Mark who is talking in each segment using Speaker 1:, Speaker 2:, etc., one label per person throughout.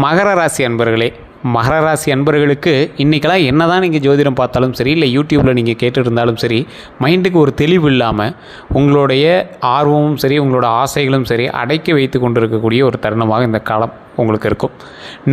Speaker 1: மகர ராசி அன்பர்களே, மகர ராசி அன்பர்களுக்கு இன்றைக்கெல்லாம் என்ன தான் நீங்கள் ஜோதிடம் பார்த்தாலும் சரி, இல்லை யூடியூப்பில் நீங்கள் கேட்டு இருந்தாலும் சரி, மைண்டுக்கு ஒரு தெளிவு இல்லாமல் உங்களுடைய ஆர்வமும் சரி, உங்களோட ஆசைகளும் சரி அடக்கி வைத்து கொண்டு இருக்கக்கூடிய ஒரு தருணமாக இந்த காலம் உங்களுக்கு இருக்கும்.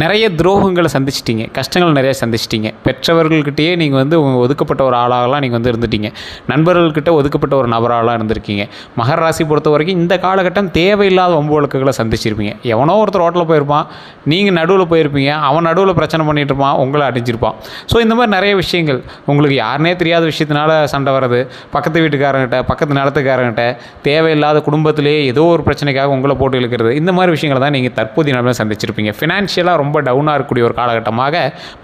Speaker 1: நிறைய துரோகங்களை சந்திச்சிட்டிங்க, கஷ்டங்கள் நிறையா சந்திச்சிட்டிங்க. பெற்றவர்கள்கிட்டயே நீங்கள் ஒதுக்கப்பட்ட ஒரு ஆளாகலாம் நீங்கள் இருந்துட்டீங்க. நண்பர்கள்கிட்ட ஒதுக்கப்பட்ட ஒரு நபராகலாம் இருந்திருக்கீங்க. மகர ராசி பொறுத்த வரைக்கும் இந்த காலகட்டம் தேவையில்லாத வம்பு வழக்குகளை சந்திச்சிருப்பீங்க. எவனோ ஒருத்தர் ரோட்டில் போயிருப்பான், நீங்கள் நடுவில் போயிருப்பீங்க, அவன் நடுவில் பிரச்சனை பண்ணிகிட்டு இருப்பான், உங்களை அடிச்சிருப்பான். ஸோ இந்த மாதிரி நிறைய விஷயங்கள் உங்களுக்கு யாருனே தெரியாத விஷயத்தினால சண்டை வர்றது, பக்கத்து வீட்டுக்காரங்கிட்ட, பக்கத்து நிலத்துக்காரங்கிட்ட, தேவையில்லாத குடும்பத்திலேயே ஏதோ ஒரு பிரச்சனைக்காக உங்களை போட்டு இழுக்கிறது, இந்த மாதிரி விஷயங்களை தான் நீங்கள் தற்போதைய நிலைமையில் சந்திச்சிருப்பீங்க. ஃபினான்ஷியலாக ரொம்ப டவுனாக இருக்கக்கூடிய ஒரு காலகட்டமாக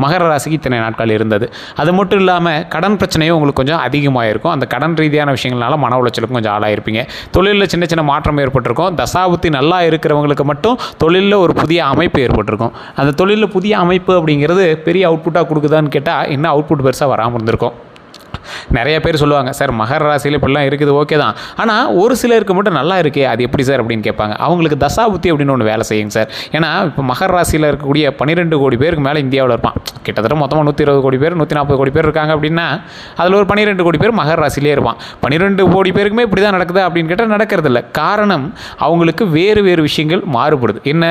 Speaker 1: மகர ராசிக்கு இத்தனை நாட்கள் இருந்தது. அது மட்டும் இல்லாமல் கடன் பிரச்சனையும் உங்களுக்கு கொஞ்சம் அதிகமாக இருக்கும். அந்த கடன் ரீதியான விஷயங்கள்னால மன உளைச்சலுக்கும் கொஞ்சம் ஆளாயிருப்பீங்க. தொழிலில் சின்ன சின்ன மாற்றம் ஏற்பட்டிருக்கும். தசாபுத்தி நல்லா இருக்கிறவங்களுக்கு மட்டும் தொழிலில் ஒரு புதிய அமைப்பு ஏற்பட்டிருக்கும். அந்த தொழிலில் புதிய அமைப்பு அப்படிங்கிறது பெரிய அவுட்புட்டாக கொடுக்குதான்னு கேட்டால் இன்னும் அவுட்புட் பெருசாக வராமல் இருந்திருக்கும். நிறைய பேர் சொல்லுவாங்க, சார் மகர ராசியில் இப்படிலாம் இருக்குது, ஓகே தான், ஆனால் ஒரு சிலருக்கு மட்டும் நல்லா இருக்கே, அது எப்படி சார் அப்படின்னு கேட்பாங்க. அவங்களுக்கு தசாபுத்தி அப்படின்னு ஒன்று வேலை செய்யுங்க சார். ஏன்னா இப்போ மகர ராசியில் இருக்கக்கூடிய 12 கோடி பேருக்கு மேலே இந்தியாவில் இருப்பான். கிட்டத்தட்ட மொத்தமாக 120 கோடி பேர் 140 கோடி பேர் இருக்காங்க அப்படின்னா அதில் ஒரு 12 கோடி பேர் மகர ராசிலே இருப்பான். 12 கோடி பேருக்குமே இப்படி தான் நடக்குது அப்படின்னு கேட்டால் நடக்கிறது இல்லை. காரணம் அவங்களுக்கு வேறு வேறு விஷயங்கள் மாறுபடுது. என்ன,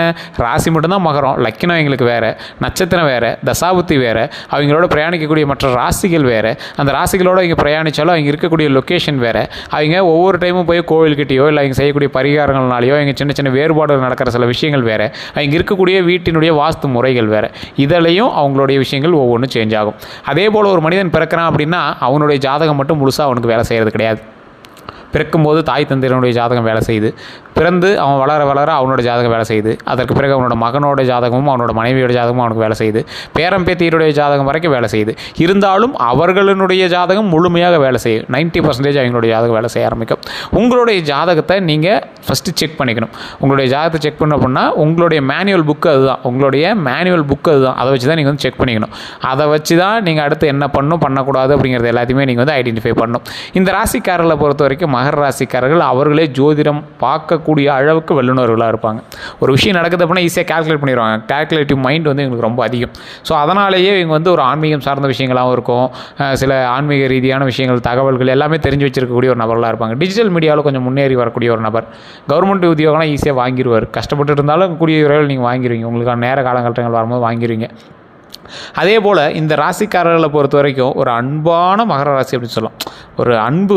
Speaker 1: ராசி மட்டும்தான் மகரம், லக்கினம் எங்களுக்கு வேறு, நட்சத்திரம் வேறு, தசாபுத்தி வேறு, அவங்களோட பிரயாணிக்கக்கூடிய மற்ற ராசிகள் வேறு, அந்த ராசிகளோட இங்கே பிரயாணித்தாலும் அவங்க இருக்கக்கூடிய லொக்கேஷன் வேறு. அவங்க ஒவ்வொரு டைமும் போய் கோவில்கிட்டையோ இல்லை அவங்க செய்யக்கூடிய பரிகாரங்கள்னாலேயோ இங்கே சின்ன சின்ன வேறுபாடுகள் நடக்கிற சில விஷயங்கள் வேறு, அவங்க இருக்கக்கூடிய வீட்டினுடைய வாஸ்து முறைகள் வேறு. இதிலையும் அவங்களுடைய விஷயங்கள் ஒவ்வொன்றும் சேஞ்ச் ஆகும். அதே போல் ஒரு மனிதன் பிறக்கிறான் அப்படின்னா அவனுடைய ஜாதகம் மட்டும் முழுசாக அவனுக்கு வேலை செய்கிறது கிடையாது. பிறக்கும்போது தாய் தந்தையனுடைய ஜாதகம் வேலை செய்யுது, பிறந்து அவன் வளர வளர அவனோட ஜாதகம் வேலை செய்யுது, அதற்கு பிறகு அவனோட மகனோட ஜாதகமும் அவனோட மனைவியோட ஜாதகமும் அவனுக்கு வேலை செய்யுது, பேரம்பேத்தியருடைய ஜாதகம் வரைக்கும் வேலை செய்யுது. இருந்தாலும் அவர்களுடைய ஜாதகம் முழுமையாக வேலை செய்யும். 90% அவங்களுடைய ஜாதகம் வேலை செய்ய ஆரம்பிக்கும். உங்களுடைய ஜாதகத்தை நீங்கள் ஃபஸ்ட்டு செக் பண்ணிக்கணும். உங்களுடைய ஜாதகத்தை செக் பண்ண அப்படின்னா உங்களுடைய மேனுவல் புக்கு அதுதான், உங்களுடைய மேனுவல் புக்கு அதுதான். அதை வச்சு தான் நீங்கள் செக் பண்ணிக்கணும். அதை வச்சு தான் நீங்கள் அடுத்து என்ன பண்ணக்கூடாது அப்படிங்கிறது எல்லாத்தையுமே நீங்கள் ஐடென்டிஃபை பண்ணணும். இந்த ராசிக்காரர்களை பொறுத்த வரைக்கும் மகர ராசிக்காரர்கள் அவர்களே ஜோதிடம் பார்க்கக்கூடிய அளவுக்கு வல்லுநர்களாக இருப்பாங்க. ஒரு விஷயம் நடக்குது அப்படின்னா ஈஸியாக கால்குலேட் பண்ணிடுவாங்க. கால்குலேட்டிவ் மைண்ட் எங்களுக்கு ரொம்ப அதிகம். ஸோ அதனாலேயே இவங்க ஒரு ஆன்மீகம் சார்ந்த விஷயங்களாகவும் இருக்கும், சில ஆன்மீக ரீதியான விஷயங்கள், தகவல்கள் எல்லாமே தெரிஞ்சு வச்சிருக்கக்கூடிய ஒரு நபர்களாக இருப்பாங்க. டிஜிட்டல் மீடியாவில் கொஞ்சம் முன்னேறி வரக்கூடிய ஒரு நபர். கவர்மெண்ட் உத்தியோகம்லாம் ஈஸியாக வாங்கிடுவார். கஷ்டப்பட்டு இருந்தாலும் கூடிய விரைவில் நீங்கள் வாங்கிடுவீங்க. உங்களுக்கான நேர காலகட்டங்கள் வரும்போது வாங்கிடுவீங்க. அதே போல் இந்த ராசிக்காரர்களை பொறுத்த வரைக்கும் ஒரு அன்பான மகர ராசி அப்படின்னு சொல்லலாம். ஒரு அன்பு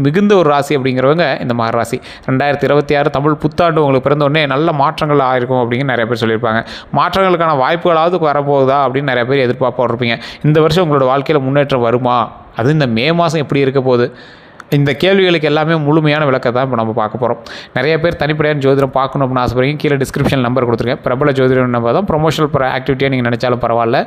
Speaker 1: மிகுந்த ஒரு ராசி அப்படிங்கிறவங்க இந்த மகர ராசி. 2026 தமிழ் புத்தாண்டு உங்களுக்கு பிறந்த உடனே நல்ல மாற்றங்கள் ஆகிருக்கும் அப்படின்னு நிறைய பேர் சொல்லியிருப்பாங்க. மாற்றங்களுக்கான வாய்ப்புகளாவது வரப்போகுதா அப்படின்னு நிறைய பேர் எதிர்பார்ப்போடு இருப்பீங்க. இந்த வருஷம் உங்களோட வாழ்க்கையில் முன்னேற்றம் வருமா, அது இந்த மே மாதம் எப்படி இருக்க போகுது, இந்த கேள்விகளுக்கு எல்லாமே முழுமையான விளக்கத்தை தான் இப்போ நம்ம பார்க்க போகிறோம். நிறைய பேர் தனிப்படையான ஜோதிடம் பார்க்கணும் அப்படின்னு ஆசைப்படுறீங்க. கீழே டிஸ்கிரிப்ஷன் நம்பர் கொடுத்துருக்கேன். பிரபல ஜோதிடம் நம்பர் தான். ப்ரொமோஷனல் ஆக்டிவிட்டியாக நீங்கள் நினச்சாலும் பரவாயில்ல.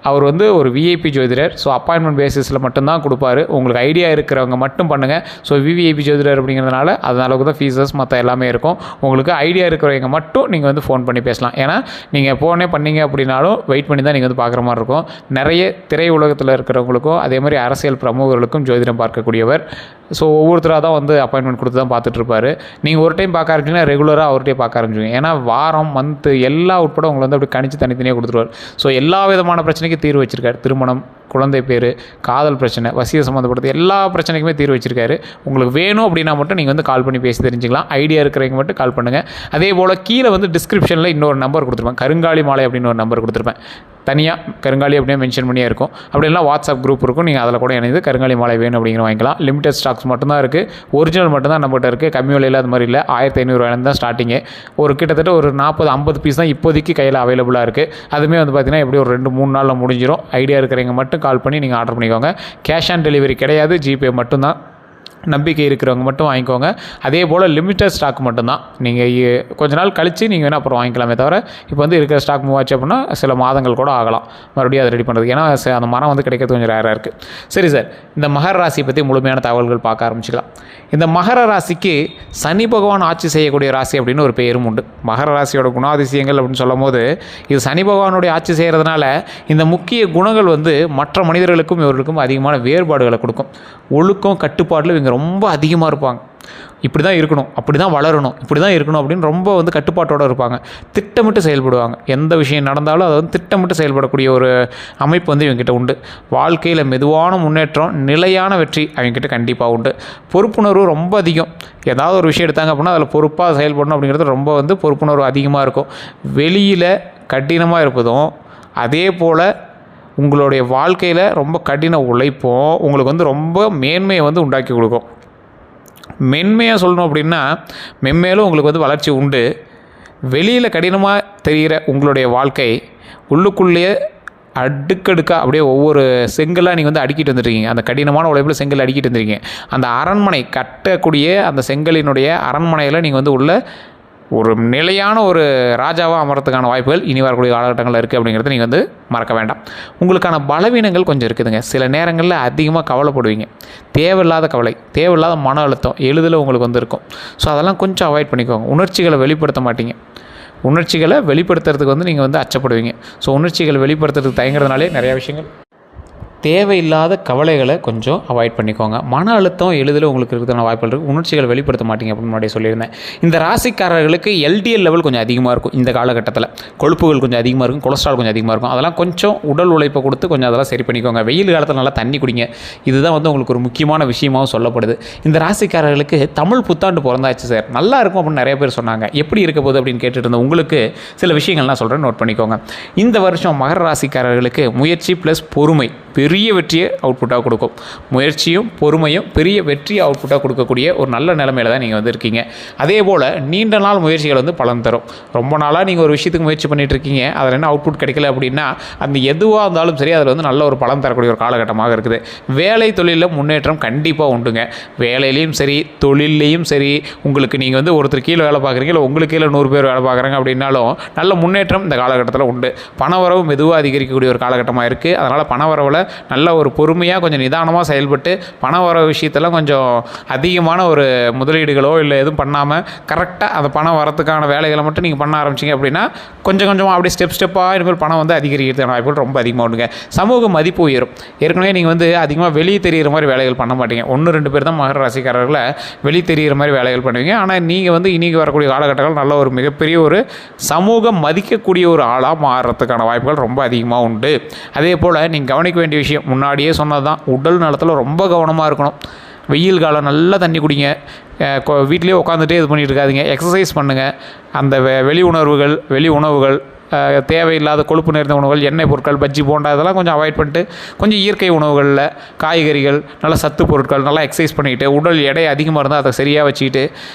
Speaker 1: அவர் ஒரு விஐபி ஜோதிடர். ஸோ அப்பாயின்மெண்ட் பேசிஸில் மட்டும்தான் கொடுப்பாரு. உங்களுக்கு ஐடியா இருக்கிறவங்க மட்டும் பண்ணுங்கள். ஸோ விவிஐபி ஜோதிடர் அப்படிங்கிறதுனால அதன் அளவுக்கு தான் ஃபீஸஸ் மற்ற எல்லாமே இருக்கும். உங்களுக்கு ஐடியா இருக்கிறவங்க மட்டும் நீங்கள் ஃபோன் பண்ணி பேசலாம். ஏன்னா நீங்கள் ஃபோனே பண்ணீங்க அப்படின்னாலும் வெயிட் பண்ணி தான் நீங்கள் பார்க்குற மாதிரி இருக்கும். நிறைய திரை உலகத்தில் இருக்கிறவங்களுக்கும் அதே மாதிரி அரசியல் பிரமுகர்களுக்கும் ஜோதிடம் பார்க்கக்கூடியவர். ஸோ ஒவ்வொருத்தராக தான் அப்பாயின்மெண்ட் கொடுத்து தான் பார்த்துட்ருப்பாரு. நீங்கள் ஒரு டைம் பார்க்க ஆரம்பிச்சிங்கன்னா ரெகுலராக அவர்கிட்டே பார்க்க ஆரம்பிச்சிங்க. ஏன்னா வாரம் மந்த்து எல்லாம் உட்பட உங்களை அப்படி கணிச்சு தனித்தனியாக கொடுத்துருவார். ஸோ எல்லா விதமான பிரச்சனைக்கும் தீர்வு வச்சிருக்காரு. திருமணம், குழந்தை பேர், காதல் பிரச்சனை, வசிய சம்மந்தப்பட்டது எல்லா பிரச்சனைக்குமே தீர்வு வச்சிருக்காரு. உங்களுக்கு வேணும் அப்படின்னா மட்டும் நீங்கள் கால் பண்ணி பேசி தெரிஞ்சுக்கலாம். ஐடியா இருக்கிறவங்க மட்டும் கால் பண்ணுங்கள். அதே போல் கீழே டிஸ்கிரிப்ஷனில் இன்னொரு நம்பர் கொடுத்துருப்பேன், கருங்காலி மாலை அப்படின்னு ஒரு நம்பர் கொடுத்துருப்பேன். தனியாக கருங்காலி அப்படியே மென்ஷன் பண்ணியே இருக்கும். அப்படிலாம் வாட்ஸ்அப் குரூப் இருக்கும், நீங்கள் அதில் கூட இணைந்து கருங்காலி மாலை வேணும் அப்படிங்கிற வாங்கிக்கலாம். லிமிடெட் ஸ்டாக்ஸ் மட்டும்தான் இருக்குது. ஒரிஜினல் மட்டும்தான் நம்மகிட்ட இருக்குது. கம்மி விலையில் அது மாதிரி இல்லை. 1500 தான் ஸ்டார்டிங்கு. கிட்டத்தட்ட ஒரு 40-50 பீஸ் தான் இப்போதைக்கு கையில் அவைலபிளாக இருக்குது. அதுவுமே பார்த்திங்கன்னா எப்படி ஒரு 2-3 நாளில் முடிஞ்சிடும். ஐடியா இருக்கிறவங்க மட்டும் கால் பண்ணி நீங்கள் ஆர்டர் பண்ணிக்கோங்க. கேஷ் ஆன் டெலிவரி கிடையாது, ஜிபே மட்டும்தான். நம்பிக்கை இருக்கிறவங்க மட்டும் வாங்கிக்கோங்க. அதே போல் லிமிட்டட் ஸ்டாக் மட்டும்தான். நீங்கள் கொஞ்ச நாள் கழித்து நீங்கள் வேணால் அப்புறம் வாங்கிக்கலாமே தவிர இப்போ இருக்கிற ஸ்டாக் மூவ் ஆச்சு அப்படின்னா சில மாதங்கள் கூட ஆகலாம் மறுபடியும் அதை ரெடி பண்ணுறதுக்கு. ஏன்னா அந்த மரம் கிடைக்கிறது கொஞ்சம் ரேராக இருக்குது. சரி சார், இந்த மகர ராசியை பற்றி முழுமையான தகவல்கள் பார்க்க ஆரம்பிச்சிக்கலாம். இந்த மகர ராசிக்கு சனி பகவான் ஆட்சி செய்யக்கூடிய ராசி அப்படின்னு ஒரு பேரும் உண்டு. மகர ராசியோட குணாதிசயங்கள் அப்படின்னு சொல்லும் போது இது சனி பகவானுடைய ஆட்சி செய்கிறதுனால இந்த முக்கிய குணங்கள் மற்ற மனிதர்களுக்கும் இவர்களுக்கும் அதிகமான வேறுபாடுகளை கொடுக்கும். ஒழுக்கம், கட்டுப்பாட்டில் இவங்க ரொம்ப அதிகமாக இருப்பாங்க. இப்படி தான் இருக்கணும், அப்படி தான் வளரணும், இப்படி தான் இருக்கணும் அப்படின்னு ரொம்ப வந்து கட்டுப்பாட்டோடு இருப்பாங்க. திட்டமிட்டு செயல்படுவாங்க. எந்த விஷயம் நடந்தாலும் அதை வந்து திட்டமிட்டு செயல்படக்கூடிய ஒரு அமைப்பு வந்து இவங்ககிட்ட உண்டு. வாழ்க்கையில் மெதுவான முன்னேற்றம், நிலையான வெற்றி அவங்ககிட்ட கண்டிப்பாக உண்டு. பொறுப்புணர்வு ரொம்ப அதிகம். ஏதாவது ஒரு விஷயம் எடுத்தாங்க அப்படின்னா அதில் பொறுப்பாக செயல்படணும் அப்படிங்கிறது ரொம்ப வந்து பொறுப்புணர்வு அதிகமாக இருக்கும். வெளியில் கடினமாக இருப்பதும் அதே போல் உங்களுடைய வாழ்க்கையில் ரொம்ப கடின உழைப்பும் உங்களுக்கு வந்து ரொம்ப மேன்மையை வந்து உண்டாக்கி கொடுக்கும். மென்மையாக சொல்லணும் அப்படின்னா மென்மேலும் உங்களுக்கு வந்து வளர்ச்சி உண்டு. வெளியில் கடினமாக தெரிகிற உங்களுடைய வாழ்க்கை உள்ளுக்குள்ளேயே அடுக்கடுக்காக அப்படியே ஒவ்வொரு செங்கலாக நீங்கள் வந்து அடுக்கிட்டு வந்துருக்கீங்க. அந்த கடினமான உழைப்பில் செங்கல் அடுக்கிட்டு வந்துருக்கீங்க. அந்த அரண்மனை கட்டக்கூடிய அந்த செங்கலினுடைய அரண்மனையில் நீங்கள் வந்து உள்ள ஒரு நிலையான ஒரு ராஜாவாக அமரத்துக்கான வாய்ப்புகள் இனி வரக்கூடிய காலகட்டங்களில் இருக்குது அப்படிங்கிறத நீங்கள் வந்து மறக்க வேண்டாம். உங்களுக்கான பலவீனங்கள் கொஞ்சம் இருக்குதுங்க. சில நேரங்களில் அதிகமாக கவலைப்படுவீங்க. தேவையில்லாத கவலை, தேவையில்லாத மன அழுத்தம் எளிதில் உங்களுக்கு வந்து இருக்கும். ஸோ அதெல்லாம் கொஞ்சம் அவாய்ட் பண்ணிக்கோங்க. உணர்ச்சிகளை வெளிப்படுத்த மாட்டீங்க. உணர்ச்சிகளை வெளிப்படுத்துறதுக்கு வந்து நீங்கள் வந்து அச்சப்படுவீங்க. ஸோ உணர்ச்சிகளை வெளிப்படுத்துறதுக்கு தயங்குறதுனாலே நிறையா விஷயங்கள் தேவையில்லாத கவலைகளை கொஞ்சம் அவாய்ட் பண்ணிக்கோங்க. மன அழுத்தம் எளிதில் உங்களுக்கு இருக்கிறதான வாய்ப்புகள் இருக்குது. உணர்ச்சிகளை வெளிப்படுத்த மாட்டீங்க அப்படின்னு முன்னாடியே சொல்லியிருந்தேன். இந்த ராசிக்காரர்களுக்கு எல்டிஎல் லெவல் கொஞ்சம் அதிகமாக இருக்கும். இந்த காலகட்டத்தில் கொழுப்புகள் கொஞ்சம் அதிகமாக இருக்கும், கொலஸ்ட்ரால் கொஞ்சம் அதிகமாக இருக்கும். அதெல்லாம் கொஞ்சம் உடல் உழைப்பை கொடுத்து கொஞ்சம் அதெல்லாம் சரி பண்ணிக்கோங்க. வெயில் காலத்தில் நல்லா தண்ணி குடிங்க. இதுதான் வந்து உங்களுக்கு ஒரு முக்கியமான விஷயமாகவும் சொல்லப்படுது. இந்த ராசிக்காரர்களுக்கு தமிழ் புத்தாண்டு பிறந்தாச்சு சார், நல்லா இருக்கும் அப்படின்னு நிறைய பேர் சொன்னாங்க. எப்படி இருக்க போகுது அப்படின்னு கேட்டுட்டு இருந்தேன். உங்களுக்கு சில விஷயங்கள்லாம் சொல்கிறேன், நோட் பண்ணிக்கோங்க. இந்த வருஷம் மகர ராசிக்காரர்களுக்கு முயற்சி ப்ளஸ் பொறுமை பெரிய வெற்றியை அவுட்புட்டாக கொடுக்கும். முயற்சியும் பொறுமையும் பெரிய வெற்றியை அவுட்புட்டாக கொடுக்கக்கூடிய ஒரு நல்ல நிலைமையில் தான் நீங்கள் வந்து இருக்கீங்க. அதே போல் நீண்ட நாள் முயற்சிகள் வந்து பலன் தரும். ரொம்ப நாளாக நீங்கள் ஒரு விஷயத்துக்கு முயற்சி பண்ணிகிட்டு இருக்கீங்க, அதில் என்ன அவுட்புட் கிடைக்கல அப்படின்னா அந்த எதுவாக இருந்தாலும் சரி அதில் வந்து நல்ல ஒரு பலன் தரக்கூடிய ஒரு காலகட்டமாக இருக்குது. வேலை தொழிலில் முன்னேற்றம் கண்டிப்பாக உண்டுங்க. வேலையிலையும் சரி தொழிலையும் சரி உங்களுக்கு நீங்கள் வந்து ஒருத்தர் கீழே வேலை பார்க்குறீங்க, இல்லை உங்களுக்கு கீழே 100 பேர் வேலை பார்க்குறாங்க அப்படின்னாலும் நல்ல முன்னேற்றம் இந்த காலகட்டத்தில் உண்டு. பணவரவு மெதுவாக அதிகரிக்கக்கூடிய ஒரு காலகட்டமாக இருக்குது. அதனால் பணவரவில் நல்ல ஒரு பொறுமையாக கொஞ்சம் நிதானமாக செயல்பட்டு பண வர விஷயத்தெல்லாம் கொஞ்சம் அதிகமான ஒரு முதலீடுகளோ இல்லை எதுவும் பண்ணாமல் கரெக்டாக அந்த பணம் வரத்துக்கான வேலைகளை மட்டும் நீங்கள் பண்ண ஆரம்பிச்சிங்க அப்படின்னா கொஞ்சம் கொஞ்சமாக அப்படியே ஸ்டெப்பாக இனிமேல் பணம் வந்து அதிகரிக்கிறதுக்கான வாய்ப்புகள் ரொம்ப அதிகமாக உண்டுங்க. சமூக மதிப்பு உயரும். ஏற்கனவே நீங்கள் வந்து அதிகமாக வெளியே தெரிகிற மாதிரி வேலைகள் பண்ண மாட்டீங்க. 1-2 பேர் தான் மகர ராசிக்காரர்களை வெளியே தெரிகிற மாதிரி வேலைகள் பண்ணுவீங்க. ஆனால் நீங்கள் வந்து இன்றைக்கி வரக்கூடிய காலகட்டங்கள் நல்ல ஒரு மிகப்பெரிய ஒரு சமூகம் மதிக்கக்கூடிய ஒரு ஆளாக மாறுறதுக்கான வாய்ப்புகள் ரொம்ப அதிகமாக உண்டு. அதே போல் நீங்கள் கவனிக்க வேண்டிய விஷயம் முன்னாடியே சொன்னது தான், உடல் நலத்தில் ரொம்ப கவனமாக இருக்கணும். வெயில் காலம் நல்லா தண்ணி குடிங்க. வீட்டிலே உட்காந்துட்டே இது பண்ணிட்டு இருக்காதீங்க. எக்ஸசைஸ் பண்ணுங்கள். அந்த வெளி உணவுகள் தேவையில்லாத கொழுப்பு நிறைந்த உணவுகள், எண்ணெய் பொருட்கள், பஜ்ஜி போண்டா இதெல்லாம் கொஞ்சம் அவாய்ட் பண்ணிட்டு கொஞ்சம் இயற்கை உணவுகளில் காய்கறிகள், நல்ல சத்து பொருட்கள், நல்லா எக்ஸசைஸ் பண்ணிக்கிட்டு உடல் எடை அதிகமாக இருந்தால் அதை சரியாக வச்சுக்கிட்டு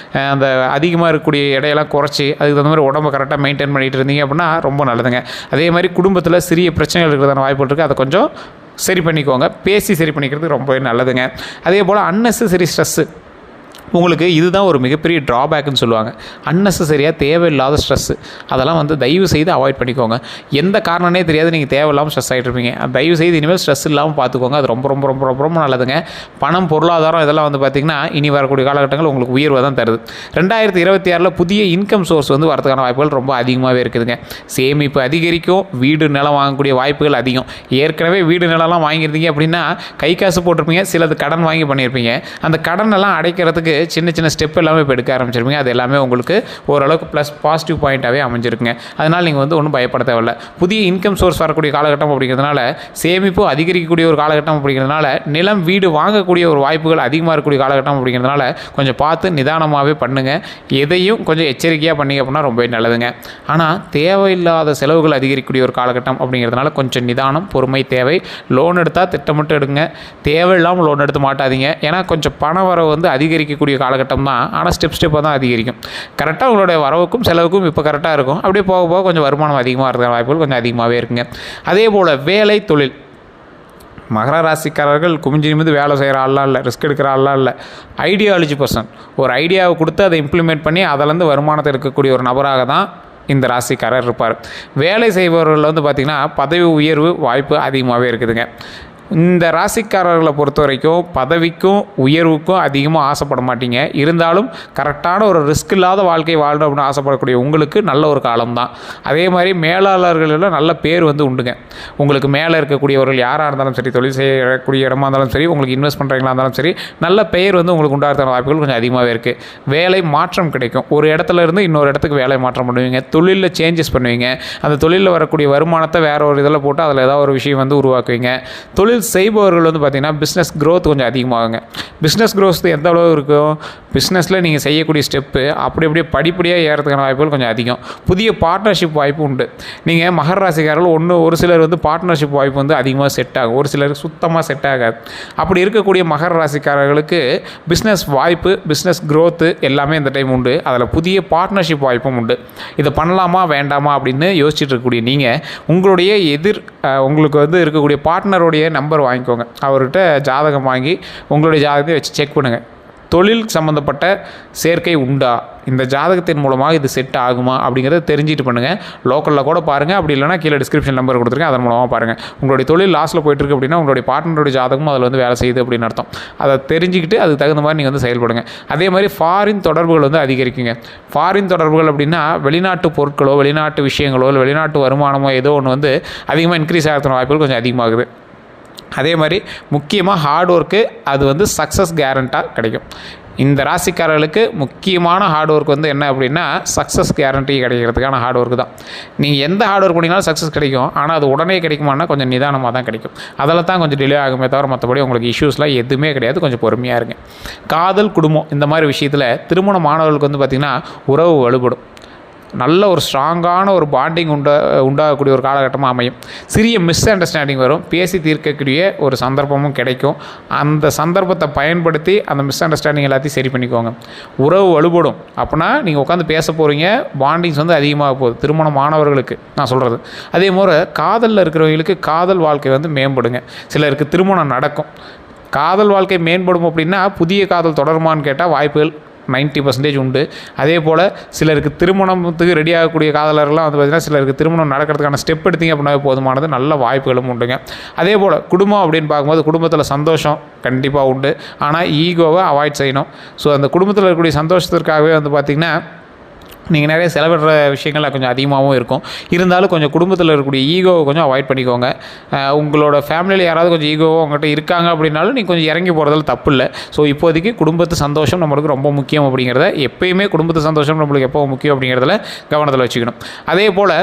Speaker 1: அந்த அதிகமாக இருக்கக்கூடிய எடையெல்லாம் குறைச்சி அதுக்கு தகுந்த மாதிரி உடம்பை கரெக்டாக மெயின்டைன் பண்ணிகிட்டு இருந்தீங்க அப்படின்னா ரொம்ப நல்லதுங்க. அதே மாதிரி குடும்பத்தில் சிறிய பிரச்சனைகள் இருக்கிறதான வாய்ப்புகள் இருக்குது. அதை கொஞ்சம் சரி பண்ணிக்கோங்க. பேசி சரி பண்ணிக்கிறது ரொம்பவே நல்லதுங்க. அதே போல் அன்னெசரி ஸ்ட்ரெஸ்ஸு உங்களுக்கு இதுதான் ஒரு மிகப்பெரிய ட்ராபேக்குன்னு சொல்லுவாங்க. அன்னெசரியாக தேவையில்லாத ஸ்ட்ரெஸ்ஸு அதெல்லாம் வந்து தயவு செய்து அவாய்ட் பண்ணிக்கோங்க. எந்த காரணமே தெரியாது நீங்கள் தேவையில்லாமல் ஸ்ட்ரெஸ் ஆகிட்டு இருப்பீங்க. தயவு செய்து இனிமேல் ஸ்ட்ரெஸ் இல்லாமல் பார்த்துக்கோங்க. அது ரொம்ப ரொம்ப ரொம்ப ரொம்ப ரொம்ப நல்லதுங்க. பணம், பொருளாதாரம் இதெல்லாம் வந்து பார்த்திங்கன்னா இனி வரக்கூடிய காலகட்டங்கள் உங்களுக்கு உயர்வை தான் தருது. 2026 புதிய இன்கம் சோர்ஸ் வந்து வரதுக்கான வாய்ப்புகள் ரொம்ப அதிகமாகவே இருக்குதுங்க. சேமிப்பு அதிகரிக்கும். வீடு நிலம் வாங்கக்கூடிய வாய்ப்புகள் அதிகம். ஏற்கனவே வீடு நிலம்லாம் வாங்கியிருந்தீங்க அப்படின்னா கை காசு போட்டிருப்பீங்க, சிலது கடன் வாங்கி பண்ணியிருப்பீங்க. அந்த கடன் எல்லாம் அடைக்கிறதுக்கு சின்ன சின்ன ஸ்டெப் எல்லாமே இப்போ எடுக்க ஆரம்பிச்சிருப்பீங்க. அது எல்லாமே உங்களுக்கு ஓரளவுக்கு ப்ளஸ் பாசிட்டிவ் பாயிண்ட்டாகவே அமைஞ்சிருக்குங்க. அதனால் நீங்கள் வந்து ஒன்றும் பயப்பட தேவையில்லை. புதிய இன்கம் சோர்ஸ் வரக்கூடிய காலகட்டம் அப்படிங்கிறதுனால சேமிப்பு அதிகரிக்கக்கூடிய ஒரு காலகட்டம் அப்படிங்கிறதுனால நிலம் வீடு வாங்கக்கூடிய ஒரு வாய்ப்புகள் அதிகமாக இருக்கக்கூடிய காலகட்டம் அப்படிங்கிறதுனால கொஞ்சம் பார்த்து நிதானமாகவே பண்ணுங்கள். எதையும் கொஞ்சம் எச்சரிக்கையாக பண்ணிங்க அப்படின்னா ரொம்பவே நல்லதுங்க. ஆனால் தேவையில்லாத செலவுகள் அதிகரிக்கக்கூடிய ஒரு காலகட்டம் அப்படிங்கிறதுனால கொஞ்சம் நிதானம், பொறுமை தேவை. லோன் எடுத்தால் திட்டமிட்டு எடுங்க. தேவையில்லாமல் லோன் எடுத்து மாட்டாதீங்க. ஏன்னா கொஞ்சம் பண வரவு வந்து அதிகரிக்கக்கூடிய காலகட்டம் தான். ஆனால் ஸ்டெப்பாக தான் அதிகரிக்கும். கரெக்டாக உங்களுடைய வரவுக்கும் செலவுக்கும் இப்போ கரெக்டாக இருக்கும். அப்படியே போக போக கொஞ்சம் வருமானம் அதிகமாக இருக்கிற வாய்ப்புகள் கொஞ்சம் அதிகமாகவே இருக்குங்க. அதே போல் வேலை தொழில் மகர ராசிக்காரர்கள் குமிஞ்சி நிமிந்து வேலை செய்கிற ஆள்லாம் இல்லை, ரிஸ்க் எடுக்கிற ஆள்லாம் இல்லை. Ideology person. ஒரு ஐடியாவை கொடுத்து அதை இம்ப்ளிமெண்ட் பண்ணி அதிலேருந்து வருமானத்தை இருக்கக்கூடிய ஒரு நபராக தான் இந்த ராசிக்காரர் இருப்பார். வேலை செய்பவர்கள் வந்து பார்த்திங்கன்னா பதவி உயர்வு வாய்ப்பு அதிகமாகவே இருக்குதுங்க. இந்த ராசிக்காரர்களை பொறுத்த வரைக்கும் பதவிக்கும் உயர்வுக்கும் அதிகமாக ஆசைப்பட மாட்டீங்க. இருந்தாலும் கரெக்டான ஒரு ரிஸ்க் இல்லாத வாழ்க்கை வாழணும் அப்படின்னு ஆசைப்படக்கூடிய உங்களுக்கு நல்ல ஒரு காலம் தான். அதே மாதிரி மேலாளர்களெல்லாம் நல்ல பேர் வந்து உண்டுங்க. உங்களுக்கு மேலே இருக்கக்கூடியவர்கள் யாராக இருந்தாலும் சரி, தொழில் செய்யக்கூடிய இடமா இருந்தாலும் சரி, உங்களுக்கு இன்வெஸ்ட் பண்ணுறீங்களா இருந்தாலும் சரி, நல்ல பெயர் வந்து உங்களுக்கு உண்டாகிறதுக்கான வாய்ப்புகள் கொஞ்சம் அதிகமாகவே இருக்குது. வேலை மாற்றம் கிடைக்கும். ஒரு இடத்துல இருந்து இன்னொரு இடத்துக்கு வேலை மாற்றம் பண்ணுவீங்க. தொழிலில் சேஞ்சஸ் பண்ணுவீங்க. அந்த தொழிலில் வரக்கூடிய வருமானத்தை வேறு ஒரு இதில் போட்டு அதில் ஏதாவது ஒரு விஷயம் வந்து உருவாக்குவீங்க. தொழில் செய்பவர்கள் வந்து பார்த்திங்கன்னா பிஸ்னஸ் க்ரோத் கொஞ்சம் அதிகமாகுங்க. பிஸ்னஸ் க்ரோத் எந்த அளவு இருக்கும், பிஸ்னஸில் நீங்கள் செய்யக்கூடிய ஸ்டெப்பு அப்படியே படிப்படியாக ஏறதுக்கான வாய்ப்புகள் கொஞ்சம் அதிகம். புதிய பார்ட்னர்ஷிப் வாய்ப்பு உண்டு. நீங்கள் மகர ராசிக்காரர்கள் ஒரு சிலர் வந்து பார்ட்னர்ஷிப் வாய்ப்பு வந்து அதிகமாக செட் ஆகும், ஒரு சிலருக்கு சுத்தமாக செட் ஆகாது. அப்படி இருக்கக்கூடிய மகர ராசிக்காரர்களுக்கு பிஸ்னஸ் வாய்ப்பு, பிஸ்னஸ் க்ரோத்து எல்லாமே இந்த டைம் உண்டு. அதில் புதிய பார்ட்னர்ஷிப் வாய்ப்பும் உண்டு. இதை பண்ணலாமா வேண்டாமா அப்படின்னு யோசிச்சுட்டு இருக்கக்கூடிய நீங்கள் உங்களுடைய உங்களுக்கு வந்து இருக்கக்கூடிய பார்ட்னருடைய நம்பர் வாங்கிக்கோங்க. அவர்கிட்ட ஜாதகம் வாங்கி உங்களுடைய ஜாதகத்தை வச்சு செக் பண்ணுங்கள். தொழில் சம்மந்தப்பட்ட சேர்க்கை உண்டா, இந்த ஜாதகத்தின் மூலமாக இது செட் ஆகுமா அப்படிங்கிறத தெரிஞ்சுட்டு பண்ணுங்கள். லோக்கலில் கூட பாருங்கள், அப்படி இல்லைனா கீழே டிஸ்கிரிப்ஷன் நம்பர் கொடுத்துருக்கேன், அதன் மூலமாக பாருங்கள். உங்களுடைய தொழில் லாஸில் போயிட்டுருக்கு அப்படின்னா உங்களுடைய பார்ட்னருடைய ஜாதகமும் அதில் வந்து வேலை செய்யுது அப்படின்னு அர்த்தம். அதை தெரிஞ்சுக்கிட்டு அதுக்கு தகுந்த மாதிரி நீங்கள் வந்து செயல்படுங்க. அதே மாதிரி ஃபாரின் தொடர்புகள் வந்து அதிகரிக்குங்க. ஃபாரின் தொடர்புகள் அப்படின்னா வெளிநாட்டு பொருட்களோ, வெளிநாட்டு விஷயங்களோ, இல்லை வெளிநாட்டு வருமானமோ ஏதோ ஒன்று வந்து அதிகமாக இன்க்ரீஸ் ஆகிறதுன வாய்ப்புகள் கொஞ்சம் அதிகமாகுது. அதே மாதிரி முக்கியமாக ஹார்ட் ஒர்க்கு அது வந்து சக்ஸஸ் கேரண்டாக கிடைக்கும். இந்த ராசிக்காரர்களுக்கு முக்கியமான ஹார்ட் ஒர்க் வந்து என்ன அப்படின்னா சக்ஸஸ் கேரண்டி கிடைக்கிறதுக்கான ஹார்ட் ஒர்க் தான். நீங்கள் எந்த ஹார்ட் ஒர்க் பண்ணிங்கனாலும் சக்ஸஸ் கிடைக்கும். ஆனால் அது உடனே கிடைக்குமானா கொஞ்சம் நிதானமாக தான் கிடைக்கும். அதில் தான் கொஞ்சம் டிலே ஆகுமே தவிர மற்றபடி உங்களுக்கு இஷ்யூஸ்லாம் எதுவுமே கிடையாது. கொஞ்சம் பொறுமையாக இருங்க. காதல், குடும்பம் இந்த மாதிரி விஷயத்தில் திருமணமானவர்களுக்கு வந்து பார்த்திங்கன்னா உறவு வலுப்படும். நல்ல ஒரு ஸ்ட்ராங்கான ஒரு பாண்டிங் உண்டாகக்கூடிய ஒரு காலகட்டமாக அமையும். சிறிய மிஸ் அண்டர்ஸ்டாண்டிங் வரும், பேசி தீர்க்கக்கூடிய ஒரு சந்தர்ப்பமும் கிடைக்கும். அந்த சந்தர்ப்பத்தை பயன்படுத்தி அந்த மிஸ் அண்டர்ஸ்டாண்டிங் எல்லாத்தையும் சரி பண்ணிக்கோங்க. உறவு வலுப்படும். அப்படின்னா நீங்கள் உட்காந்து பேச போகிறீங்க, பாண்டிங்ஸ் வந்து அதிகமாக போகுது திருமணமானவர்களுக்கு நான் சொல்கிறது. அதே மாதிரி காதலில் இருக்கிறவங்களுக்கு காதல் வாழ்க்கை வந்து மேம்படுங்க. சிலருக்கு திருமணம் நடக்கும். காதல் வாழ்க்கை மேம்படும் அப்படின்னா புதிய காதல் தொடருமான்னு கேட்டால் வாய்ப்புகள் 90% உண்டு. அதே போல் சிலருக்கு திருமணத்துக்கு ரெடி ஆகக்கூடிய காதலர்கள்லாம் வந்து பார்த்திங்கன்னா சிலருக்கு திருமணம் நடக்கிறதுக்கான ஸ்டெப் எடுத்தீங்க அப்படின்னா போதுமானது, நல்ல வாய்ப்புகளும் உண்டுங்க. அதே போல் குடும்பம் அப்படின்னு பார்க்கும்போது குடும்பத்தில் சந்தோஷம் கண்டிப்பாக உண்டு. ஆனால் ஈகோவை அவாய்ட் செய்யணும். ஸோ அந்த குடும்பத்தில் இருக்கக்கூடிய சந்தோஷத்திற்காகவே வந்து பார்த்திங்கன்னா நீங்கள் நிறைய செலவிடுற விஷயங்கள் கொஞ்சம் அதிகமாகவும் இருக்கும். இருந்தாலும் கொஞ்சம் குடும்பத்தில் இருக்கக்கூடிய ஈகோவை கொஞ்சம் அவாய்ட் பண்ணிக்கோங்க. உங்களோட ஃபேமிலியில் யாராவது கொஞ்சம் ஈகோவோ உங்கள்கிட்ட இருக்காங்க அப்படின்னாலும் நீங்கள் கொஞ்சம் இறங்கி போகிறதுல தப்பு இல்லை. ஸோ இப்போதைக்கு குடும்பத்து சந்தோஷம் நம்மளுக்கு ரொம்ப முக்கியம் அப்படிங்கிறத, எப்பயுமே குடும்பத்து சந்தோஷம் நம்மளுக்கு எப்போ முக்கியம் அப்படிங்கிறதுல கவனத்தில் வச்சுக்கணும். அதே போல்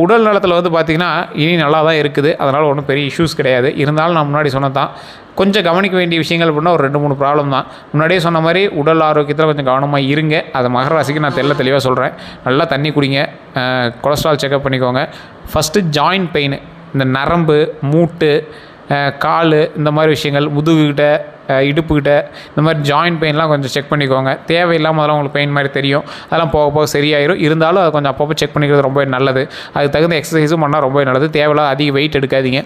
Speaker 1: உடல் நலத்தில் வந்து பார்த்திங்கன்னா இனி நல்லா தான் இருக்குது. அதனால் ஒன்றும் பெரிய இஷ்யூஸ் கிடையாது. இருந்தாலும் நான் முன்னாடி சொன்னது தான், கொஞ்சம் கவனிக்க வேண்டிய விஷயங்கள் அப்படின்னா ஒரு 2-3 ப்ராப்ளம் தான். முன்னாடியே சொன்ன மாதிரி உடல் ஆரோக்கியத்தில் கொஞ்சம் கவனமாக இருங்க. அதை மகர ராசிக்கு நான் தெளிவாக சொல்கிறேன். நல்லா தண்ணி குடிங்க, கொலஸ்ட்ரால் செக்அப் பண்ணிக்கோங்க. ஃபஸ்ட்டு ஜாயிண்ட் பெயின், இந்த நரம்பு, மூட்டு, கால், இந்த மாதிரி விஷயங்கள், முதுகுகிட்ட, இடுப்புக்கிட்ட இந்த மாதிரி ஜாயிண்ட் பெயின்லாம் கொஞ்சம் செக் பண்ணிக்கோங்க. தேவையில்லாமல் அதெல்லாம் உங்களுக்கு பெயின் மாதிரி தெரியும். அதெல்லாம் போக போக சரியாயிரும். இருந்தாலும் அதை கொஞ்சம் அப்பப்போ செக் பண்ணிக்கிறது ரொம்ப நல்லது. அதுக்கு தகுந்த எக்ஸசைஸும் பண்ணால் ரொம்ப நல்லது. தேவையில்லாத அதிக வெயிட் எடுக்காதீங்க.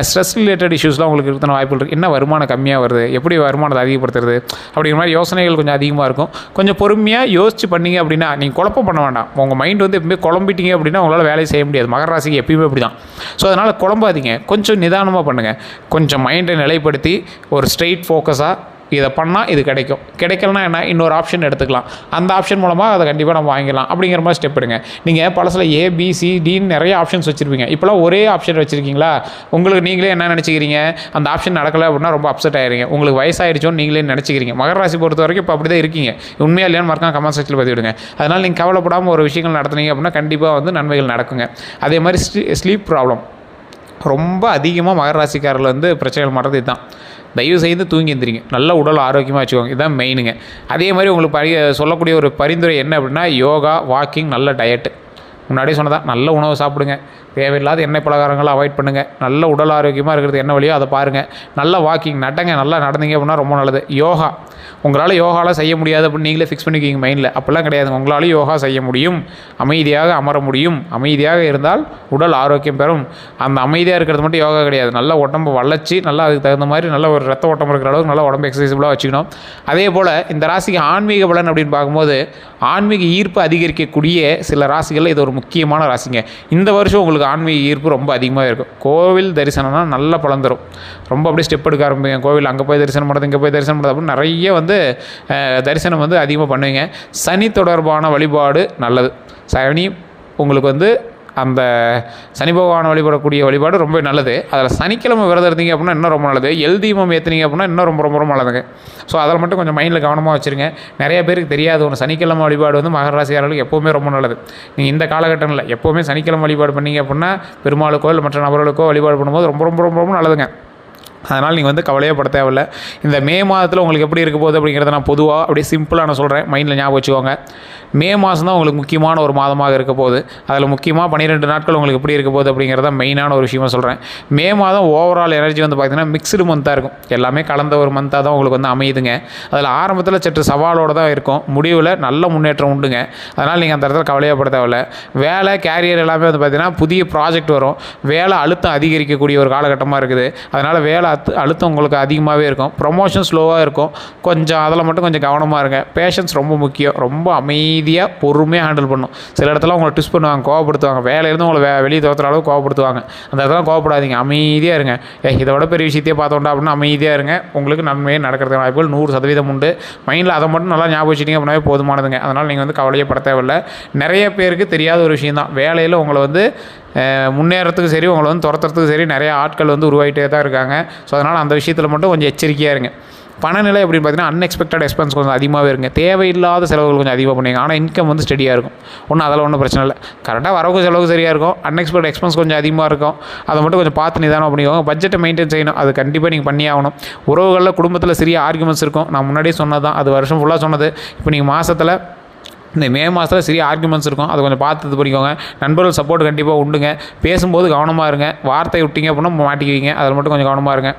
Speaker 1: ஸ்ட்ரெஸ் ரிலேட்டட் இஷ்யூஸ்லாம் உங்களுக்கு இருக்கிற வாய்ப்புகள் இருக்குது. என்ன வருமானம் கம்மியாக வருது, எப்படி வருமானத்தை அதிகப்படுத்துறது அப்படிங்கிற மாதிரி யோசனைகள் கொஞ்சம் அதிகமாக இருக்கும். கொஞ்சம் பொறுமையாக யோசிச்சு பண்ணிங்க அப்படின்னா நீங்கள் குழப்பம் பண்ண வேண்டாம். உங்கள் மைண்ட் வந்து எப்பவுமே குழம்பிட்டீங்க அப்படின்னா உங்களால் வேலையை செய்ய முடியாது. மகர ராசிக்கு எப்பயுமே அப்படி தான். ஸோ அதனால் குழம்பாதீங்க, கொஞ்சம் நிதானமாக பண்ணுங்கள். கொஞ்சம் மைண்டை நிலைப்படுத்தி ஒரு ஸ்ட்ரெயிட் ஃபோக்கஸாக இதை பண்ணால் இது கிடைக்கும், கிடைக்கலனா என்ன இன்னொரு ஆப்ஷன் எடுத்துக்கலாம், அந்த ஆப்ஷன் மூலமாக அதை கண்டிப்பாக நம்ம வாங்கிக்கலாம் அப்படிங்கிற மாதிரி ஸ்டெப் எடுங்க. நீங்கள் பழசில் ABCDன்னு நிறைய ஆப்ஷன்ஸ் வச்சுருப்பீங்க. இப்போலாம் ஒரே ஆப்ஷன் வச்சுருக்கீங்களா? உங்களுக்கு நீங்களே என்ன நினச்சிக்கிறீங்க, அந்த ஆப்ஷன் நடக்கலை அப்படின்னா ரொம்ப அப்செட் ஆகிடுங்க. உங்களுக்கு வயசாகிடுச்சோன்னு நீங்களே நினச்சிக்கிறீங்க. மகர ராசி பொறுத்த வரைக்கும் இப்போ அப்படி தான் இருக்கீங்க. உண்மையாக இல்லையான்னு மறக்காம கமெண்ட் செக்ஷனில் பதிவிடுங்க. அதனால் நீங்கள் கவலைப்படாமல் ஒரு விஷயங்கள் நடத்துனீங்க அப்படின்னா கண்டிப்பாக வந்து நன்மைகள் நடக்குங்க. அதே மாதிரி ஸ்லீப் ப்ராப்ளம் ரொம்ப அதிகமாக மகர ராசிக்காரர்கள் வந்து பிரச்சனைகள் மாட்டுறது இதுதான். தயவு செய்து தூங்கி எழுந்திரிங்க, நல்ல உடல் ஆரோக்கியமாக வச்சுக்கோங்க. இதுதான் மெயினுங்க. அதே மாதிரி உங்களுக்கு சொல்லக்கூடிய ஒரு பரிந்துரை என்ன அப்படின்னா யோகா, வாக்கிங், நல்ல டயட்டு. முன்னாடியே சொன்னதான், நல்ல உணவு சாப்பிடுங்க, தேவையில்லாத எண்ணெய் பலகாரங்களை அவாய்ட் பண்ணுங்கள். நல்ல உடல் ஆரோக்கியமாக இருக்கிறது என்ன வழியோ அதை பாருங்கள். நல்ல வாக்கிங் நடங்க, நல்லா நடந்தீங்க அப்படின்னா ரொம்ப நல்லது. யோகா உங்களால் யோகாவில் செய்ய முடியாது அப்படின்னு நீங்களே ஃபிக்ஸ் பண்ணிக்கிங்க மைண்டில். அப்படிலாம் கிடையாது. உங்களால் யோகா செய்ய முடியும், அமைதியாக அமர முடியும். அமைதியாக இருந்தால் உடல் ஆரோக்கியம் பெறும். அந்த அமைதியாக இருக்கிறது மட்டும் யோகா கிடையாது. நல்ல உடம்பு வளர்ச்சி, நல்லா அதுக்கு தகுந்த மாதிரி நல்ல ஒரு ரத்த ஓட்டம் இருக்கிற அளவுக்கு நல்லா உடம்பு எக்ஸசைஸபிளாக வச்சுக்கணும். அதே போல் இந்த ராசிக்கு ஆன்மீக பலன் அப்படின்னு பார்க்கும்போது ஆன்மீக ஈர்ப்பு அதிகரிக்கக்கூடிய சில ராசிகளில் இது ஒரு முக்கியமான ராசிங்க. இந்த வருஷம் உங்களுக்கு ஆன்மீக ஈர்ப்பு ரொம்ப அதிகமாக இருக்கும். கோவில் தரிசனம்னா நல்ல பலன் தரும். ரொம்ப அப்படியே ஸ்டெப் எடுக்க ஆரம்பிங்க. கோவில் அங்கே போய் தரிசனம் பண்ணுறது, இங்கே போய் தரிசனம் பண்ணுறது அப்படின்னு நிறைய வந்து தரிசனம் வந்து அதிகமாக பண்ணுவீங்க. சனி தொடர்பான வழிபாடு நல்லது. சனி உங்களுக்கு வந்து அந்த சனி பகவானை வழிபடக்கூடிய வழிபாடு ரொம்ப நல்லது. அதில் சனிக்கிழமை விரதம் இருந்தீங்க அப்படின்னா இன்னும் ரொம்ப நல்லது. எல் தீபம் ஏற்றுனீங்க அப்படின்னா இன்னும் ரொம்ப ரொம்ப ரொம்ப நல்லதுங்க. ஸோ அதில் மட்டும் கொஞ்சம் மைண்டில் கவனமாக வச்சுருங்க. நிறைய பேருக்கு தெரியாது ஒன்று, சனிக்கிழமை வழிபாடு வந்து மகர ராசிக்காரர்களுக்கு எப்போவுமே ரொம்ப நல்லது. நீங்கள் இந்த காலகட்டத்தில் எப்போவுமே சனிக்கிழமை வழிபாடு பண்ணீங்க அப்படின்னா பெருமாளுக்கோ இல்லை மற்ற நபர்களுக்கோ வழிபாடு பண்ணும்போது ரொம்ப ரொம்ப ரொம்ப ரொம்ப நல்லதுங்க. அதனால் நீங்கள் வந்து கவலையே பட தேவையில்லை. இந்த மே மாதத்தில் உங்களுக்கு எப்படி இருக்க போகுது அப்படிங்கிறத நான் பொதுவாக அப்படியே சிம்பிளாக நான் சொல்கிறேன், மைண்டில் ஞாபகம் வச்சுக்கோங்க. மே மாதம் தான் உங்களுக்கு முக்கியமான ஒரு மாதமாக இருக்க போகுது. அதில் முக்கியமாக 12 நாட்கள் உங்களுக்கு எப்படி இருக்க போகுது அப்படிங்கிறத மெயினான ஒரு விஷயமாக சொல்கிறேன். மே மாதம் ஓவரால் எனர்ஜி வந்து பார்த்திங்கன்னா மிக்ஸ்டு மந்த்தாக இருக்கும். எல்லாமே கலந்த ஒரு மந்தாக தான் உங்களுக்கு வந்து அமையுதுங்க. அதில் ஆரம்பத்தில் சற்று சவாலோடு தான் இருக்கும், முடிவில் நல்ல முன்னேற்றம் உண்டுங்க. அதனால் நீங்கள் அந்த இடத்துல கவலையாக பட தேவையில்லை. வேலை கேரியர் எல்லாமே வந்து பார்த்திங்கன்னா புதிய ப்ராஜெக்ட் வரும். வேலை அழுத்தம் அதிகரிக்கக்கூடிய ஒரு காலகட்டமாக இருக்குது. அதனால் வேலை அழுத்தம் உங்களுக்கு அதிகமாகவே இருக்கும். ப்ரொமோஷன் ஸ்லோவாக இருக்கும். கொஞ்சம் அதில் மட்டும் கொஞ்சம் கவனமாக இருங்க. பேஷன்ஸ் ரொம்ப முக்கியம். ரொம்ப அமைதியாக பொறுமையாக ஹேண்டில் பண்ணணும். சில இடத்துல உங்களை ட்விஸ்ட் பண்ணுவாங்க, கோவப்படுத்துவாங்க. வேலையிலேருந்து உங்களை வெளியே தோற்றுற அளவுக்கு கோவப்படுத்துவாங்க. அந்த இடத்துல கோவப்படாதீங்க, அமைதியாக இருங்க. இதை விட பெரிய விஷயத்தையே பார்த்தோம்டா அப்படின்னா அமைதியாக இருங்க. உங்களுக்கு நன்மையே நடக்கிறதுக்கு வாய்ப்புகள் 100% உண்டு. மைண்டில் அதை மட்டும் நல்லா ஞாபகம் வச்சுட்டிங்க அப்படின்னாவே போதுமானதுங்க. அதனால் நீங்கள் வந்து கவலையே பட தேவையில்லை. நிறைய பேருக்கு தெரியாத ஒரு விஷயம் தான், வேலையில் உங்களை வந்து முன்னேறத்துக்கு சரி, உங்களை வந்து துரத்துறதுக்கு சரி நிறைய ஆட்கள் வந்து உருவாகிட்டே தான் இருக்காங்க. ஸோ அதனால் அந்த விஷயத்தில் மட்டும் கொஞ்சம் எச்சரிக்கையாக இருங்க. பணநிலை அப்படின்னு பார்த்தீங்கன்னா அன்எக்ஸ்பெக்டட் எக்ஸ்பென்ஸ் கொஞ்சம் அதிகமாகவே இருங்க. தேவையில்லாத செலவுகள் கொஞ்சம் அதிகமாக பண்ணுவீங்க. ஆனால் இன்கம் வந்து ஸ்டெடியாக இருக்கும். அதெல்லாம் ஒன்றும் பிரச்சனை இல்லை. கரெக்டாக வரவுக்கு செலவுக்கு சரியாக இருக்கும். அன்எக்ஸ்பெக்டட் எக்ஸ்பென்ஸ் கொஞ்சம் அதிகமாக இருக்கும். அதை மட்டும் கொஞ்சம் பார்த்து நிதானம் பண்ணிக்கோங்க. பட்ஜெட்டை மெயின்டைன் செய்யணும். அது கண்டிப்பாக நீங்கள் பண்ணி ஆகணும். உறவுகளில் குடும்பத்தில் சிறிய ஆர்குமெண்ட்ஸ் இருக்கும். நான் முன்னாடியே சொன்னது தான், அது வருஷம் ஃபுல்லாக சொன்னது. இப்போ நீங்கள் மாதத்தில் இந்த மே மாதத்தில் சிறிய ஆர்குமெண்ட்ஸ் இருக்கும். அதை கொஞ்சம் பார்த்து இது பண்ணிக்கோங்க. நண்பர்கள் சப்போர்ட் கண்டிப்பாக உண்டுங்க. பேசும்போது கவனமாக இருங்க. வார்த்தை விட்டிங்க அப்படின்னா மாட்டிக்குவீங்க. அதில் மட்டும் கொஞ்சம் கவனமாக இருங்க.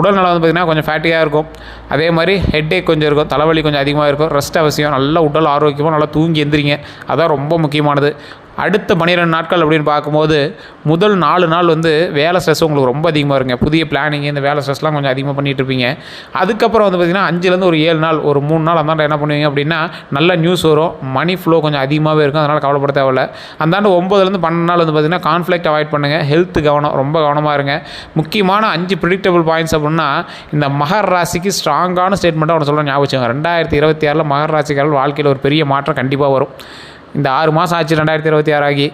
Speaker 1: உடல்நலம் வந்து பார்த்திங்கன்னா கொஞ்சம் ஃபேட்டியாக இருக்கும். அதே மாதிரி ஹெட்டேக் கொஞ்சம் இருக்கும். தலைவலி கொஞ்சம் அதிகமாக இருக்கும். ரெஸ்ட் அவசியம். நல்லா உடல் ஆரோக்கியமாக நல்லா தூங்கி எந்திரிங்க. அதான் ரொம்ப முக்கியமானது. அடுத்த 12 நாட்கள் அப்படின்னு பார்க்கும்போது முதல் 4 நாள் வந்து வேலை ஸ்ட்ரெஸ் உங்களுக்கு ரொம்ப அதிகமாக இருங்க. புதிய பிளானிங், இந்த வேலை ஸ்ட்ரெஸ்லாம் கொஞ்சம் அதிகமாக பண்ணிகிட்டு இருப்பீங்க. அதுக்கப்புறம் வந்து பார்த்திங்கன்னா 5லேருந்து ஒரு 7 நாள், ஒரு 3 நாள் அந்தாண்ட என்ன பண்ணுவீங்க அப்படின்னா நல்ல நியூஸ் வரும். மணி ஃப்ளோ கொஞ்சம் அதிகமாகவே இருக்கும். அதனால் கவலைப்பட தேவையில்லை. அந்தாண்டு 9லேருந்து 12 நாள் வந்து பார்த்திங்கன்னா கான்ஃப்ளிக்ட் அவாய்ட் பண்ணுங்கள். ஹெல்த் கவனம், ரொம்ப கவனமாக இருங்க. முக்கியமான 5 ப்ரிடிக்டபிள் பாயிண்ட்ஸ் அப்படின்னா இந்த மகர ராசிக்கு ஸ்ட்ராங்கான ஸ்டேட்மெண்ட்டாக ஒன்று சொல்கிறேன், ஞாபகம் வச்சுக்கோங்க. 2026 மகர ராசிக்காரர்கள் வாழ்க்கையில் ஒரு பெரிய மாற்றம் கண்டிப்பாக வரும். இந்த 6 மாதம் ஆச்சு 2026 ஆகி,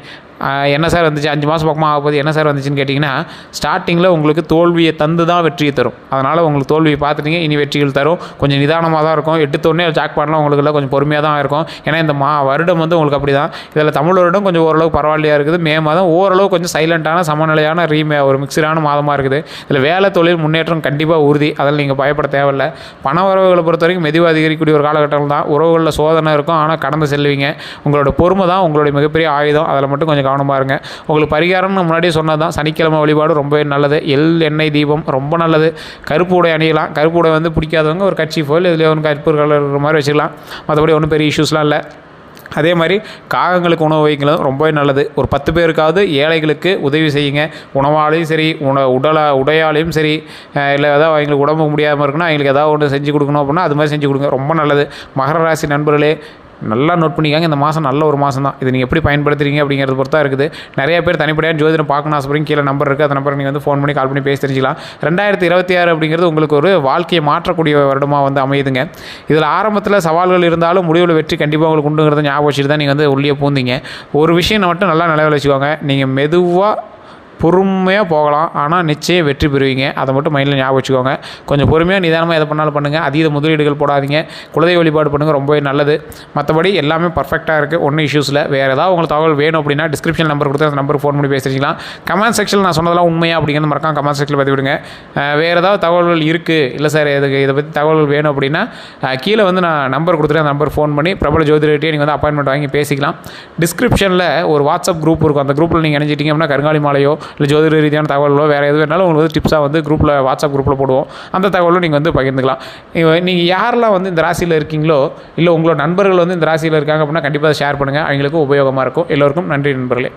Speaker 1: என்ன சார் வந்துச்சு, 5 மாதம் பக்கமாக ஆக போகுது, என்ன சார் வந்துச்சுன்னு கேட்டிங்கன்னா, ஸ்டார்டிங்கில் உங்களுக்கு தோல்வியை தந்து தான் வெற்றியை தரும். அதனால் உங்களுக்கு தோல்வியை பார்த்துட்டீங்க, இனி வெற்றிகள் தரும். கொஞ்சம் நிதானமாக தான் இருக்கும். எடுத்தோடனே ஜாக் பண்ணலாம் உங்களுக்கு இல்லை, கொஞ்சம் பொறுமையாக தான் இருக்கும். ஏன்னா இந்த வருடம் வந்து உங்களுக்கு அப்படி தான். இதில் தமிழ் வருடம் கொஞ்சம் ஓரளவு பரவாயில்லையாக இருக்குது. மே மாதம் ஓரளவு கொஞ்சம் சைலண்ட்டான சமநிலையான ஒரு மிக்சரான மாதமாக இருக்குது. இதில் வேலை தொழில் முன்னேற்றம் கண்டிப்பாக உறுதி. அதில் நீங்கள் பயப்பட தேவையில்லை. பண வரவுகளை பொறுத்த வரைக்கும் மெதுவாக அதிகரிக்கக்கூடிய ஒரு காலகட்டம் தான். உறவுகளில் சோதனை இருக்கும், ஆனால் கடந்து செல்வீங்க. உங்களோட பொறுமை தான் உங்களுடைய மிகப்பெரிய ஆயுதம். அதில் மட்டும் கொஞ்சம் கவனமாக இருங்க. உங்களுக்கு பரிகாரம்னு முன்னாடியே சொன்னது தான், சனிக்கிழமை வழிபாடு ரொம்பவே நல்லது. எண்ணெய் தீபம் ரொம்ப நல்லது. கருப்பு உடை அணியலாம். கருப்பு உடை வந்து பிடிக்காதவங்க ஒரு கட்சி போல் இதில் ஒன்று கருப்பு கலர் இருக்கிற மாதிரி வச்சுக்கலாம். மற்றபடி ஒன்றும் பெரிய இஷ்யூஸ்லாம் இல்லை. அதே மாதிரி காகங்களுக்கு உணவு வைக்கிறது ரொம்பவே நல்லது. ஒரு 10 பேருக்காவது ஏழைகளுக்கு உதவி செய்யுங்க. உணவாலையும் சரி, உடையாலையும் சரி, இல்லை ஏதாவது அவங்களுக்கு உடம்புக்கு முடியாமல் இருக்குன்னா அவங்களுக்கு ஏதாவது ஒன்று செஞ்சு கொடுக்கணும் அப்படின்னா அது மாதிரி செஞ்சு கொடுங்க. ரொம்ப நல்லது. மகர ராசி நண்பர்களே, நல்லா நோட் பண்ணிக்காங்க. இந்த மாதம் நல்ல ஒரு மாதம் தான். இது நீங்கள் எப்படி பயன்படுத்துறீங்க அப்படிங்கிறது பொறுத்தா இருக்குது. நிறைய பேர் தனிப்படையாக ஜோதிடம் பார்க்கணும் ஆசைப்படுறீங்க. கீழே நம்பர் இருக்குது. அந்த நம்பர் நீங்கள் வந்து ஃபோன் பண்ணி கால் பண்ணி பேசி தெரிஞ்சிக்கலாம். 2026 அப்படிங்கிறது உங்களுக்கு ஒரு வாழ்க்கையை மாற்றக்கூடிய வருடமாக வந்து அமையுதுங்க. இதில் ஆரம்பத்தில் சவால்கள் இருந்தாலும் முடிவில் வெற்றி கண்டிப்பாக உங்களுக்கு உண்டுங்கிறத ஞாபகம் வச்சுட்டு தான் நீங்கள் வந்து உள்ளே பூந்தீங்க. ஒரு விஷயம் மட்டும் நல்லா நிலையில் வச்சுக்கோங்க. நீங்கள் மெதுவாக பொறுமையாக போகலாம், ஆனால் நிச்சயம் வெற்றி பெறுவீங்க. அதை மட்டும் மைண்டில் ஞாபகம் வச்சுக்கோங்க. கொஞ்சம் பொறுமையாக நிதானமாக எதை பண்ணாலும் பண்ணுங்கள். அதீத முதலீடுகள் போடாதீங்க. குலதெய்வ வழிபாடு பண்ணுங்கள், ரொம்பவே நல்லது. மற்றபடி எல்லாமே பர்ஃபெக்டாக இருக்குது, ஒன்றும் இஷ்யூஸ் இல்லை. வேறு ஏதாவது உங்களுக்கு தகவல் வேணும் அப்படின்னா டிஸ்கிரிப்ஷன் நம்பர் கொடுத்து அந்த நம்பருக்கு ஃபோன் பண்ணி பேசிக்கலாம். கமெண்ட் செக்ஷனில் நான் சொன்னதெல்லாம் உண்மையாக அப்படிங்கிறது மறக்காம கமெண்ட் செக்ஷனில் பற்றி விடுங்க. வேறு ஏதாவது தகவல்கள் இருக்குது, இல்லை சார் இதை பற்றி தகவல்கள் வேணும் அப்படின்னா கீழே வந்து நான் நம்பர் கொடுத்துட்டு அந்த நம்பர் ஃபோன் பண்ணி பிரபல ஜோதிடர்கிட்டே நீங்கள் வந்து அப்பாயின்மெண்ட் வாங்கி பேசிக்கலாம். டிஸ்கிரிப்ஷனில் ஒரு வாட்ஸ்அப் குரூப் இருக்கும். அந்த குரூப்பில் நீங்கள் இணைஞ்சிட்டிங்க அப்படின்னா கருங்காலி மாலையோ இல்லை ஜோதிட ரீதியான தகவலோ வேறு எது வேணாலும் உங்களுக்கு வந்து டிப்ஸாக வந்து குரூப்பில் வாட்ஸ்அப் குரூப்பில் போடுவோம். அந்த தகவலும் நீங்கள் வந்து பகிர்ந்துக்கலாம். நீங்கள் யாரெல்லாம் வந்து இந்த ராசியில் இருக்கீங்களோ, இல்லை உங்களோட நண்பர்கள் வந்து இந்த ராசியில் இருக்காங்க அப்படின்னா கண்டிப்பாக ஷேர் பண்ணுங்கள். அவங்களுக்கும் உபயோகமாக இருக்கும். எல்லோருக்கும் நன்றி நண்பர்களே.